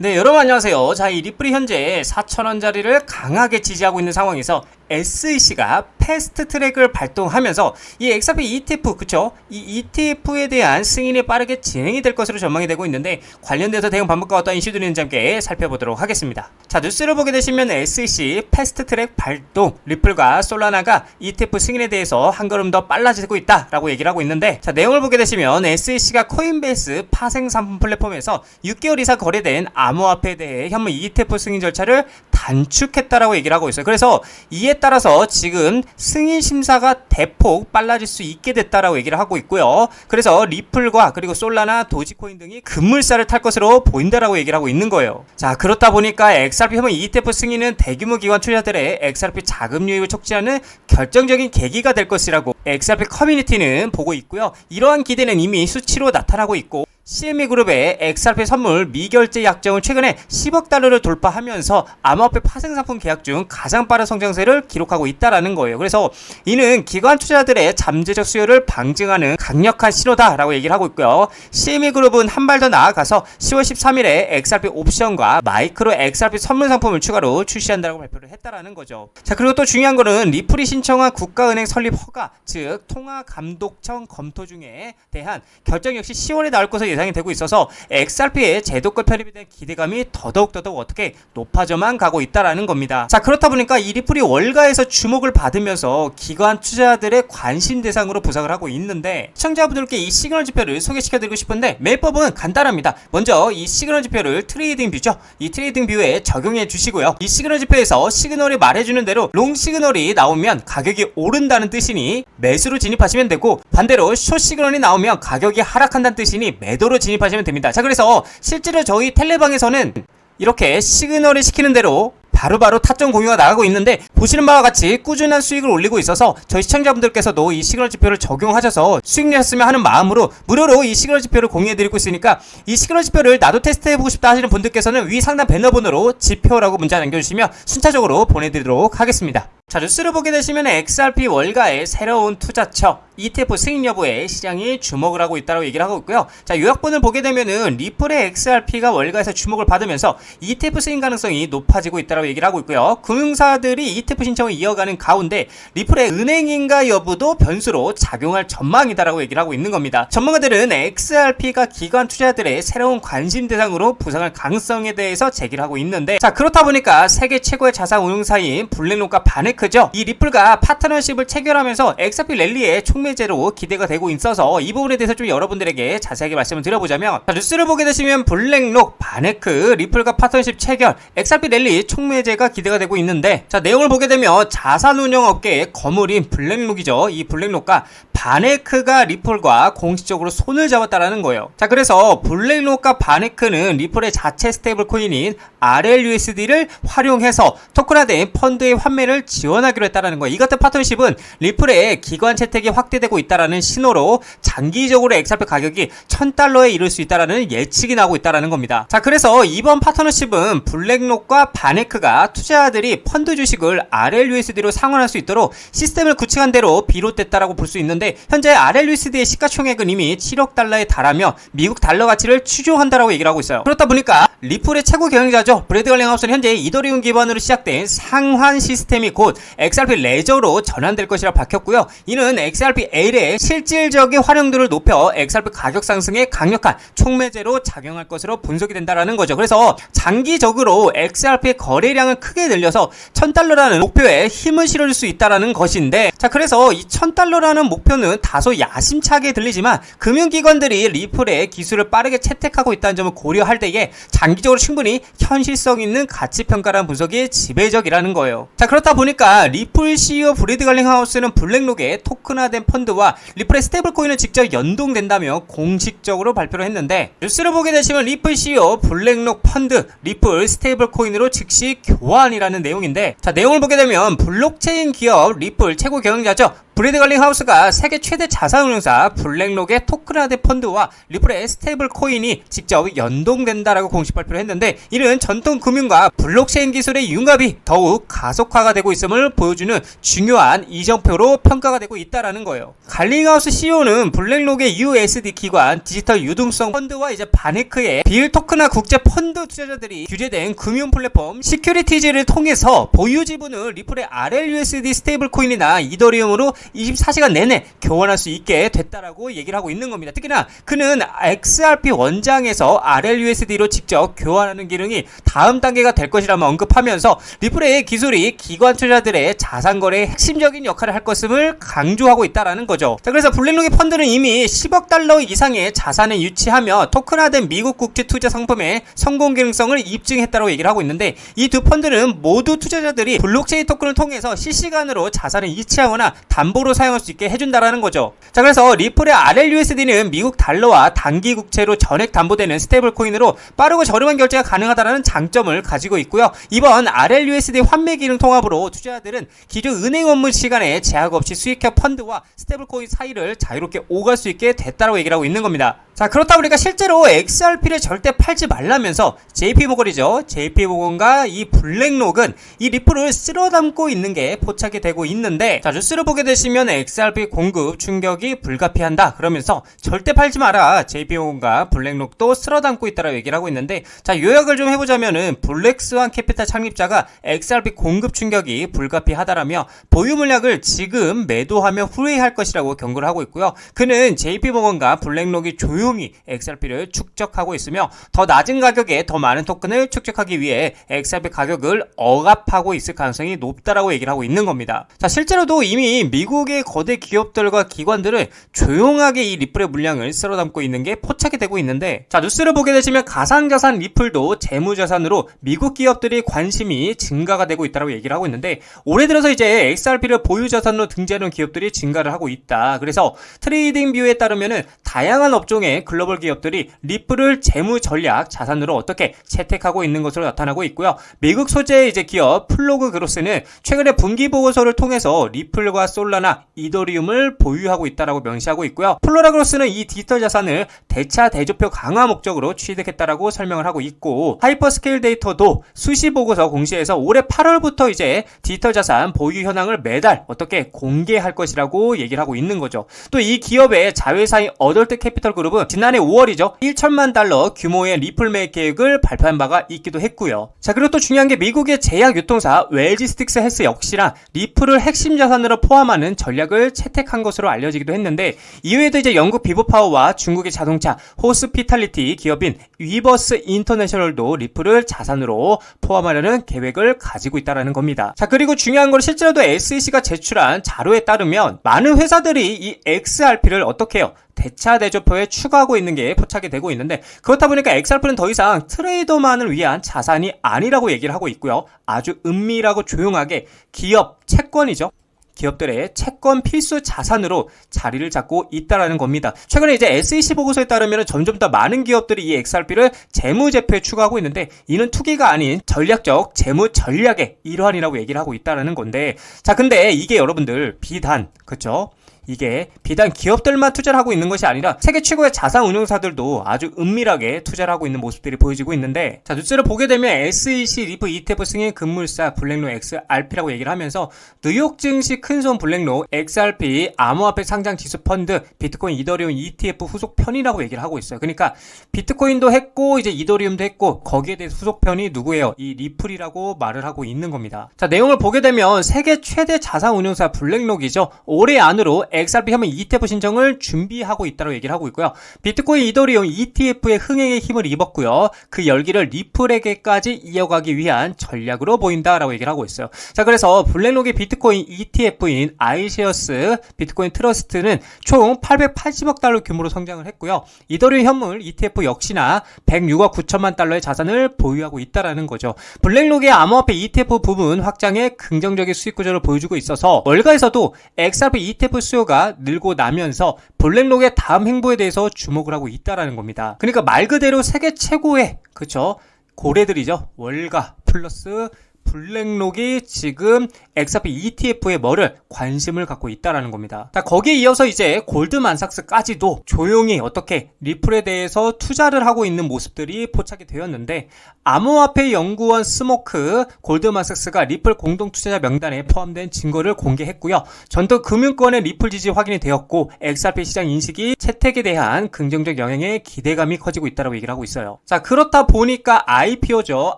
네, 여러분 안녕하세요. 자, 이 리플이 현재 4,000원짜리를 강하게 지지하고 있는 상황에서 SEC가 패스트 트랙을 발동하면서 이 XRP ETF, 그쵸? 이 ETF에 대한 승인이 빠르게 진행이 될 것으로 전망이 되고 있는데, 관련돼서 대응 방법과 어떤 이슈들이 있는지 함께 살펴보도록 하겠습니다. 자, 뉴스를 보게 되시면 SEC 패스트 트랙 발동, 리플과 솔라나가 ETF 승인에 대해서 한 걸음 더 빨라지고 있다라고 얘기를 하고 있는데, 자, 내용을 보게 되시면 SEC가 코인베이스 파생 상품 플랫폼에서 6개월 이상 거래된 암호화폐에 대해 현물 ETF 승인 절차를 단축했다라고 얘기를 하고 있어요. 그래서 이에 따라서 지금 승인 심사가 대폭 빨라질 수 있게 됐다라고 얘기를 하고 있고요. 그래서 리플과 그리고 솔라나, 도지코인 등이 급물살을 탈 것으로 보인다라고 얘기를 하고 있는 거예요. 자, 그렇다 보니까 XRP 현물 ETF 승인은 대규모 기관 투자들의 XRP 자금 유입을 촉진하는 결정적인 계기가 될 것이라고 XRP 커뮤니티는 보고 있고요. 이러한 기대는 이미 수치로 나타나고 있고, CME 그룹의 XRP 선물 미결제 약정을 최근에 10억 달러를 돌파하면서 암호화폐 파생상품 계약 중 가장 빠른 성장세를 기록하고 있다라는 거예요. 그래서 이는 기관 투자자들의 잠재적 수요를 방증하는 강력한 신호다라고 얘기를 하고 있고요. CME 그룹은 한 발 더 나아가서 10월 13일에 XRP 옵션과 마이크로 XRP 선물 상품을 추가로 출시한다고 발표를 했다라는 거죠. 자, 그리고 또 중요한 거는 리플이 신청한 국가은행 설립 허가, 즉 통화감독청 검토 중에 대한 결정 역시 10월에 나올 것으로 예상이 되고 있어서 XRP의 제도권 편입에 대한 기대감이 더더욱 어떻게 높아져만 가고 있다라는 겁니다. 자, 그렇다 보니까 이 리플이 월가에서 주목을 받으면서 기관 투자자들의 관심 대상으로 부상을 하고 있는데, 시청자분들께 이 시그널 지표를 소개시켜드리고 싶은데 매법은 간단합니다. 먼저 이 시그널 지표를 트레이딩 뷰죠. 이 트레이딩 뷰에 적용해 주시고요. 이 시그널 지표에서 시그널이 말해주는 대로 롱 시그널이 나오면 가격이 오른다는 뜻이니 매수로 진입하시면 되고, 반대로 숏 시그널이 나오면 가격이 하락한다는 뜻이니 매도로 진입하시면 됩니다. 자, 그래서 실제로 저희 텔레방에서는 이렇게 시그널을 시키는 대로 바로바로 타점 공유가 나가고 있는데, 보시는 바와 같이 꾸준한 수익을 올리고 있어서 저희 시청자분들께서도 이 시그널 지표를 적용하셔서 수익 내셨으면 하는 마음으로 무료로 이 시그널 지표를 공유해드리고 있으니까, 이 시그널 지표를 나도 테스트해보고 싶다 하시는 분들께서는 위 상단 배너번호로 지표라고 문자 남겨주시면 순차적으로 보내드리도록 하겠습니다. 자, 뉴스를 보게 되시면 XRP 월가의 새로운 투자처 ETF 승인 여부에 시장이 주목을 하고 있다고 얘기를 하고 있고요. 자, 요약본을 보게 되면은 리플의 XRP가 월가에서 주목을 받으면서 ETF 승인 가능성이 높아지고 있다고 얘기를 하고 있고요. 금융사들이 ETF 신청을 이어가는 가운데 리플의 은행인가 여부도 변수로 작용할 전망이다라고 얘기를 하고 있는 겁니다. 전문가들은 XRP가 기관 투자자들의 새로운 관심 대상으로 부상할 가능성에 대해서 제기를 하고 있는데, 자, 그렇다 보니까 세계 최고의 자산 운용사인 블랙록과 바네크죠. 이 리플과 파트너십을 체결하면서 XRP 랠리의 촉매제로 기대가 되고 있어서 이 부분에 대해서 좀 여러분들에게 자세하게 말씀을 드려보자면, 자, 뉴스를 보게 되시면 블랙록, 바네크, 리플과 파트너십 체결, XRP 랠리 촉매제가 기대가 되고 있는데, 자, 내용을 보게 되면 자산운용업계의 거물인 블랙록이죠. 이 블랙록과 바네크가 리플과 공식적으로 손을 잡았다라는 거예요. 자, 그래서 블랙록과 바네크는 리플의 자체 스테이블 코인인 RLUSD를 활용해서 토큰화된 펀드의 환매를 지원하기로 했다라는 거예요. 이 같은 파트너십은 리플의 기관 채택이 확대되고 있다라는 신호로 장기적으로 XRP 가격이 $1,000에 이를 수 있다라는 예측이 나오고 있다라는 겁니다. 자, 그래서 이번 파트너십은 블랙록과 바네크가 투자자들이 펀드 주식을 RLUSD로 상환할 수 있도록 시스템을 구축한 대로 비롯됐다라고 볼 수 있는데, 현재 RLUSD의 시가총액은 이미 $7억 달하며 미국 달러 가치를 추종한다라고 얘기를 하고 있어요. 그렇다 보니까 리플의 최고 경영자죠. 브래드 갈링하우스는 현재 이더리움 기반으로 시작된 상환 시스템이 곧 XRP 레저로 전환될 것이라 밝혔고요. 이는 XRP L의 실질적인 활용도를 높여 XRP 가격 상승에 강력한 촉매제로 작용할 것으로 분석이 된다라는 거죠. 그래서 장기적으로 XRP의 거래량을 크게 늘려서 $1,000라는 목표에 힘을 실어줄 수 있다라는 것인데, 자, 그래서 이 $1,000라는 목표는 다소 야심차게 들리지만 금융기관들이 리플의 기술을 빠르게 채택하고 있다는 점을 고려할 때에 장기적으로 충분히 현실성 있는 가치평가라는 분석이 지배적이라는 거예요. 자, 그렇다 보니까 리플 CEO 브래드 갈링하우스는 블랙록의 토큰화된 펀드와 리플의 스테이블 코인을 직접 연동된다며 공식적으로 발표를 했는데, 뉴스를 보게 되시면 리플 CEO 블랙록 펀드 리플 스테이블 코인으로 즉시 교환이라는 내용인데, 자, 내용을 보게 되면 블록체인 기업 리플 최고 경영자죠. 브래드 걸링하우스가 세계 최대 자산운용사 블랙록의 토큰화된 펀드와 리플의 스테이블 코인이 직접 연동된다라고 공식 발표를 했는데, 이는 전통 금융과 블록체인 기술의 융합이 더욱 가속화가 되고 있음을 보여주는 중요한 이정표로 평가가 되고 있다라는 거예요. 갈링하우스 CEO는 블랙록의 USD 기관 디지털 유동성 펀드와 이제 바네크의 비일 토큰화 국제 펀드 투자자들이 규제된 금융 플랫폼 시큐리티즈를 통해서 보유 지분을 리플의 RLUSD 스테이블 코인이나 이더리움으로 24시간 내내 교환할 수 있게 됐다라고 얘기를 하고 있는 겁니다. 특히나 그는 XRP 원장에서 RLUSD로 직접 교환하는 기능이 다음 단계가 될 것이라며 언급하면서 리플의 기술이 기관 투자자들의 자산 거래에 핵심적인 역할을 할 것임을 강조하고 있다라는 거죠. 자, 그래서 블랙록의 펀드는 이미 10억 달러 이상의 자산을 유치하며 토큰화된 미국 국제 투자 상품의 성공 가능성을 입증했다고 얘기를 하고 있는데, 이 두 펀드는 모두 투자자들이 블록체인 토큰을 통해서 실시간으로 자산을 이체하거나 담보로 사용할 수 있게 해준다라는 거죠. 자, 그래서 리플의 RLUSD는 미국 달러와 단기 국채로 전액 담보되는 스테이블 코인으로 빠르고 저렴한 결제가 가능하다는 장점을 가지고 있고요. 이번 RLUSD 환매 기능 통합으로 투자자들은 기존 은행 업무 시간에 제약 없이 수익형 펀드와 스테이블 코인 사이를 자유롭게 오갈 수 있게 됐다고 얘기를 하고 있는 겁니다. 자, 그렇다 보니까 실제로 XRP를 절대 팔지 말라면서 JP모건이죠. JP모건과 이 블랙록은 이 리플을 쓸어 담고 있는 게 포착이 되고 있는데, 자, 뉴스를 보게 되시면 XRP 공급 충격이 불가피한다 그러면서 절대 팔지 마라, JP모건과 블랙록도 쓸어 담고 있다라고 얘기를 하고 있는데, 자, 요약을 좀 해보자면은 블랙스완 캐피탈 창립자가 XRP 공급 충격이 불가피하다라며 보유 물량을 지금 매도하며 후회할 것이라고 경고를 하고 있고요. 그는 JP모건과 블랙록이 조용히 XRP를 축적하고 있으며 더 낮은 가격에 더 많은 토큰을 축적하기 위해 XRP 가격을 억압하고 있을 가능성이 높다라고 얘기를 하고 있는 겁니다. 자, 실제로도 이미 미국의 거대 기업들과 기관들은 조용하게 이 리플의 물량을 쓸어 담고 있는 게 포착이 되고 있는데, 자, 뉴스를 보게 되시면 가상자산 리플도 재무자산으로 미국 기업들이 관심이 증가가 되고 있다고 얘기를 하고 있는데, 올해 들어서 이제 XRP를 보유자산으로 등재하는 기업들이 증가를 하고 있다. 그래서 트레이딩 뷰에 따르면은 다양한 업종의 글로벌 기업들이 리플을 재무 전략 자산으로 어떻게 채택하고 있는 것으로 나타나고 있고요. 미국 소재의 이제 기업 플로그 그로스는 최근에 분기 보고서를 통해서 리플과 솔라나 이더리움을 보유하고 있다라고 명시하고 있고요. 플로라 그로스는 이 디지털 자산을 대차 대조표 강화 목적으로 취득했다라고 설명을 하고 있고, 하이퍼스케일 데이터도 수시 보고서 공시에서 올해 8월부터 이제 디지털 자산 보유 현황을 매달 어떻게 공개할 것이라고 얘기를 하고 있는 거죠. 또 이 기업의 자회사인 어덜트 캐피털 그룹은 지난해 5월이죠. 1천만 달러 규모의 리플 매입 계획을 발표한 바가 있기도 했고요. 자, 그리고 또 중요한 게 미국의 제약 유통사 웰지스틱스 헬스 역시나 리플을 핵심 자산으로 포함하는 전략을 채택한 것으로 알려지기도 했는데, 이외에도 이제 영국 비보파워와 중국의 자동차 호스피탈리티 기업인 위버스 인터내셔널도 리플을 자산으로 포함하려는 계획을 가지고 있다는 겁니다. 자, 그리고 중요한 건 실제로도 SEC가 제출한 자료에 따르면 많은 회사들이 이 XRP를 어떻게 해요? 대차 대조표에 추가하고 있는 게 포착이 되고 있는데, 그렇다 보니까 XRP는 더 이상 트레이더만을 위한 자산이 아니라고 얘기를 하고 있고요. 아주 은밀하고 조용하게 기업 채권이죠. 기업들의 채권 필수 자산으로 자리를 잡고 있다라는 겁니다. 최근에 이제 SEC 보고서에 따르면 점점 더 많은 기업들이 이 XRP를 재무제표에 추가하고 있는데, 이는 투기가 아닌 전략적 재무 전략의 일환이라고 얘기를 하고 있다라는 건데, 자, 근데 이게 여러분들 비단, 그쵸? 이게 비단 기업들만 투자를 하고 있는 것이 아니라 세계 최고의 자산 운용사들도 아주 은밀하게 투자를 하고 있는 모습들이 보여지고 있는데, 자, 뉴스를 보게 되면 SEC 리프 ETF 승인 금물사 블랙록 XRP라고 얘기를 하면서 뉴욕 증시 큰손 블랙록 XRP 암호화폐 상장 지수 펀드 비트코인 이더리움 ETF 후속 편이라고 얘기를 하고 있어요. 그러니까 비트코인도 했고 이제 이더리움도 했고 거기에 대해서 후속 편이 누구예요? 이 리플이라고 말을 하고 있는 겁니다. 자, 내용을 보게 되면 세계 최대 자산 운용사 블랙록이죠. 올해 안으로 XRP 혐의 ETF 신청을 준비하고 있다고 얘기를 하고 있고요. 비트코인 이더리움 ETF의 흥행에 힘을 입었고요. 그 열기를 리플에게까지 이어가기 위한 전략으로 보인다라고 얘기를 하고 있어요. 자, 그래서 블랙록의 비트코인 ETF인 아이셰어스 비트코인 트러스트는 총 880억 달러 규모로 성장을 했고요. 이더리움 현물 ETF 역시나 106억 9천만 달러의 자산을 보유하고 있다라는 거죠. 블랙록의 암호화폐 ETF 부분 확장에 긍정적인 수익 구조를 보여주고 있어서 월가에서도 XRP ETF 수요가 늘고 나면서 블랙록의 다음 행보에 대해서 주목을 하고 있다라는 겁니다. 그러니까 말 그대로 세계 최고의, 그쵸, 고래들이죠. 월가 플러스 블랙록이 지금 XRP ETF에 뭐를 관심을 갖고 있다라는 겁니다. 자, 거기에 이어서 이제 골드만삭스까지도 조용히 어떻게 리플에 대해서 투자를 하고 있는 모습들이 포착이 되었는데, 암호화폐 연구원 스모크 골드만삭스가 리플 공동투자자 명단에 포함된 증거를 공개했고요. 전통금융권의 리플 지지 확인이 되었고, XRP 시장 인식이 채택에 대한 긍정적 영향에 기대감이 커지고 있다고 얘기를 하고 있어요. 자, 그렇다 보니까 IPO죠.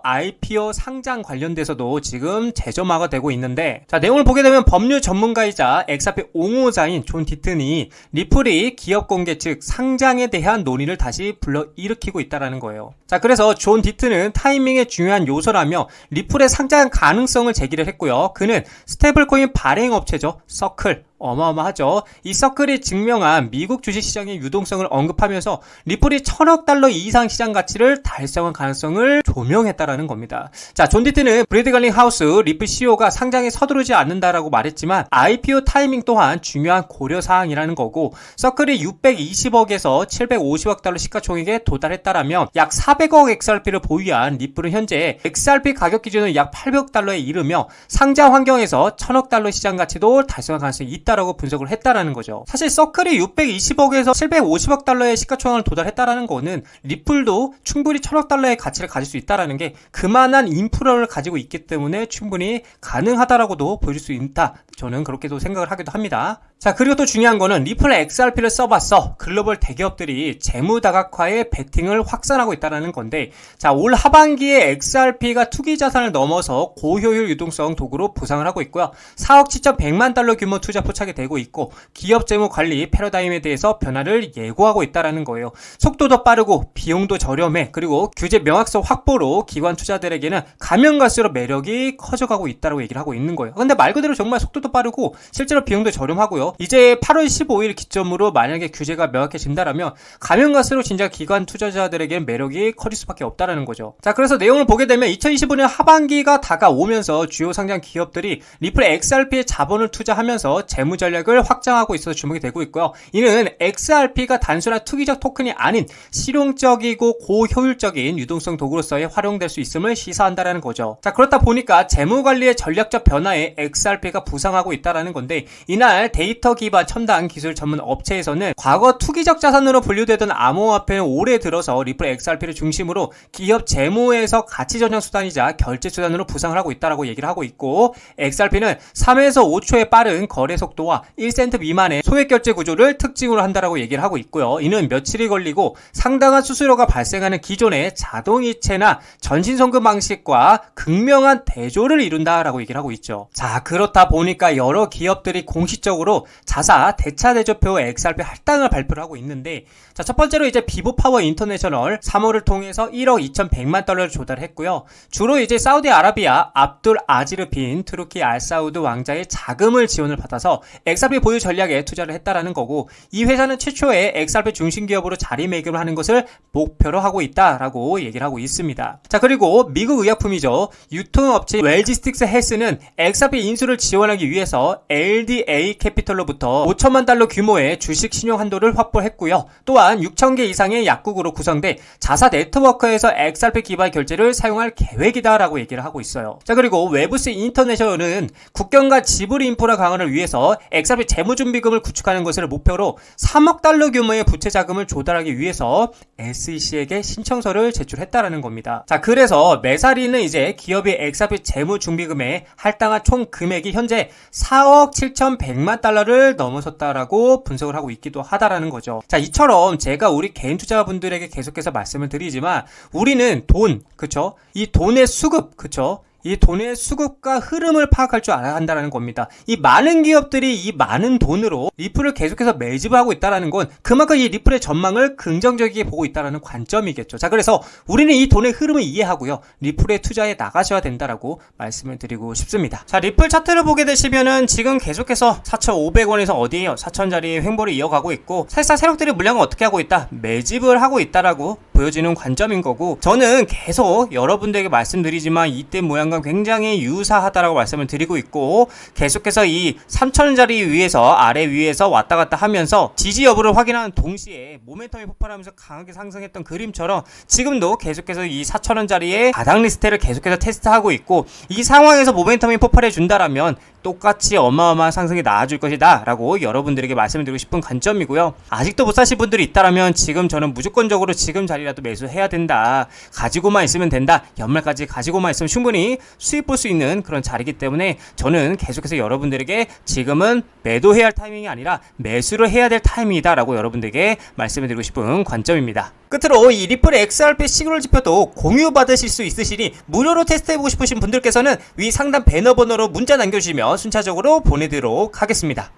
IPO 상장 관련돼서도 지금 재점화가 되고 있는데, 자, 내용을 보게 되면 법률 전문가이자 XRP 옹호자인 존 디튼이 리플이 기업 공개 즉 상장에 대한 논의를 다시 불러일으키고 있다는 거예요. 자, 그래서 존 디튼은 타이밍의 중요한 요소라며 리플의 상장 가능성을 제기를 했고요. 그는 스테이블코인 발행업체죠, 서클, 어마어마하죠. 이 서클이 증명한 미국 주식시장의 유동성을 언급하면서 리플이 1000억 달러 이상 시장 가치를 달성할 가능성을 조명했다라는 겁니다. 자, 존 디튼은 브래드 갈링 하우스 리플 CEO가 상장에 서두르지 않는다라고 말했지만 IPO 타이밍 또한 중요한 고려사항이라는 거고, 서클이 620억에서 750억 달러 시가총액에 도달했다라면 약 400억 XRP를 보유한 리플은 현재 XRP 가격 기준은 약 800억 달러에 이르며 상장 환경에서 1000억 달러 시장 가치도 달성할 가능성이 있다라고 분석을 했다라는 거죠. 사실 서클이 620억에서 750억 달러의 시가총액을 도달했다라는 거는 리플도 충분히 1000억 달러의 가치를 가질 수 있다라는 게 그만한 인프라를 가지고 있기 때문에 충분히 가능하다라고도 보여줄 수 있다. 저는 그렇게도 생각을 하기도 합니다. 자, 그리고 또 중요한 거는 리플 XRP를 써봤어 글로벌 대기업들이 재무 다각화에 베팅을 확산하고 있다는 건데, 자, 올 하반기에 XRP가 투기 자산을 넘어서 고효율 유동성 도구로 부상을 하고 있고요. 4억 7,100만 달러 규모 투자 포착이 되고 있고, 기업 재무 관리 패러다임에 대해서 변화를 예고하고 있다는 거예요. 속도도 빠르고 비용도 저렴해, 그리고 규제 명확성 확보로 기관 투자들에게는 가면 갈수록 매력이 커져가고 있다고 얘기를 하고 있는 거예요. 근데 말 그대로 정말 속도도 빠르고 실제로 비용도 저렴하고요. 이제 8월 15일 기점으로 만약에 규제가 명확해진다라면 가면 갈수록 진짜 기관 투자자들에게는 매력이 커질 수밖에 없다라는 거죠. 자, 그래서 내용을 보게 되면 2025년 하반기가 다가오면서 주요 상장 기업들이 리플 XRP에 자본을 투자하면서 재무 전략을 확장하고 있어서 주목이 되고 있고요. 이는 XRP가 단순한 투기적 토큰이 아닌 실용적이고 고효율적인 유동성 도구로서의 활용될 수 있음을 시사한다라는 거죠. 자, 그렇다 보니까 재무 관리의 전략적 변화에 XRP가 부상하고 있다라는 건데, 이날 데이터 기반 첨단 기술 전문 업체에서는 과거 투기적 자산으로 분류되던 암호화폐는 올해 들어서 리플 XRP를 중심으로 기업 재무에서 가치 전환 수단이자 결제 수단으로 부상을 하고 있다라고 얘기를 하고 있고, XRP는 3에서 5초의 빠른 거래 속도와 1센트 미만의 소액 결제 구조를 특징으로 한다라고 얘기를 하고 있고요. 이는 며칠이 걸리고 상당한 수수료가 발생하는 기존의 자동이체나 전신송금 방식과 극명한 대조를 이룬다라고 얘기를 하고 있죠. 자, 그렇다 보니까 여러 기업들이 공식적으로 자사 대차 대조표 XRP 할당을 발표를 하고 있는데, 자, 첫 번째로 이제 비보파워 인터내셔널 3호를 통해서 1억 2,100만 달러를 조달했고요. 주로 이제 사우디아라비아 압둘 아지르 빈 투르키 알사우드 왕자의 자금을 지원을 받아서 XRP 보유 전략에 투자를 했다라는 거고, 이 회사는 최초의 XRP 중심 기업으로 자리매김을 하는 것을 목표로 하고 있다라고 얘기를 하고 있습니다. 자, 그리고 미국 의약품이죠. 유통업체 웰지스틱스 헬스는 XRP 인수를 지원하기 위해서 LDA 캐피털로부터 5천만 달러 규모의 주식 신용 한도를 확보했고요. 또한 6,000개 이상의 약국으로 구성돼 자사 네트워크에서 XRP 기반 결제를 사용할 계획이다라고 얘기를 하고 있어요. 자, 그리고 웨브스 인터내셔널은 국경과 지불 인프라 강화를 위해서 XRP 재무준비금을 구축하는 것을 목표로 3억 달러 규모의 부채 자금을 조달하기 위해서 SEC에게 신청서를 제출했다라는 겁니다. 자, 그래서 메사리는 이제 기업이 XRP 재무준비금에 할당한 총 금액이 현재 4억 7,100만 달러를 넘어섰다라고 분석을 하고 있기도 하다라는 거죠. 자, 이처럼 제가 우리 개인 투자분들에게 계속해서 말씀을 드리지만, 우리는 돈, 그쵸? 이 돈의 수급, 그쵸? 이 돈의 수급과 흐름을 파악할 줄 알아야 한다는 겁니다. 이 많은 기업들이 이 많은 돈으로 리플을 계속해서 매집을 하고 있다는 건 그만큼 이 리플의 전망을 긍정적이게 보고 있다는 관점이겠죠. 자, 그래서 우리는 이 돈의 흐름을 이해하고요, 리플에 투자해 나가셔야 된다라고 말씀을 드리고 싶습니다. 자, 리플 차트를 보게 되시면은 지금 계속해서 4,500원에서 어디에요? 4,000자리 횡보를 이어가고 있고, 사실상 세력들이 물량을 어떻게 하고 있다? 매집을 하고 있다라고 보여지는 관점인 거고, 저는 계속 여러분들에게 말씀드리지만 이때 모양과 굉장히 유사하다라고 말씀을 드리고 있고, 계속해서 이 3,000원짜리 위에서 아래 위에서 왔다 갔다 하면서 지지 여부를 확인하는 동시에 모멘텀이 폭발하면서 강하게 상승했던 그림처럼 지금도 계속해서 이 4,000원짜리의 바닥 리스트를 계속해서 테스트하고 있고, 이 상황에서 모멘텀이 폭발해 준다라면 똑같이 어마어마한 상승이 나와줄 것이다 라고 여러분들에게 말씀을 드리고 싶은 관점이고요. 아직도 못 사실 분들이 있다라면 지금 저는 무조건적으로 지금 자리라도 매수해야 된다, 가지고만 있으면 된다, 연말까지 가지고만 있으면 충분히 수익 볼 수 있는 그런 자리이기 때문에 저는 계속해서 여러분들에게 지금은 매도해야 할 타이밍이 아니라 매수를 해야 될 타이밍이다 라고 여러분들에게 말씀을 드리고 싶은 관점입니다. 끝으로 이 리플 XRP 시그널 지표도 공유 받으실 수 있으시니 무료로 테스트해보고 싶으신 분들께서는 위 상단 배너 번호로 문자 남겨주시면 순차적으로 보내드리도록 하겠습니다.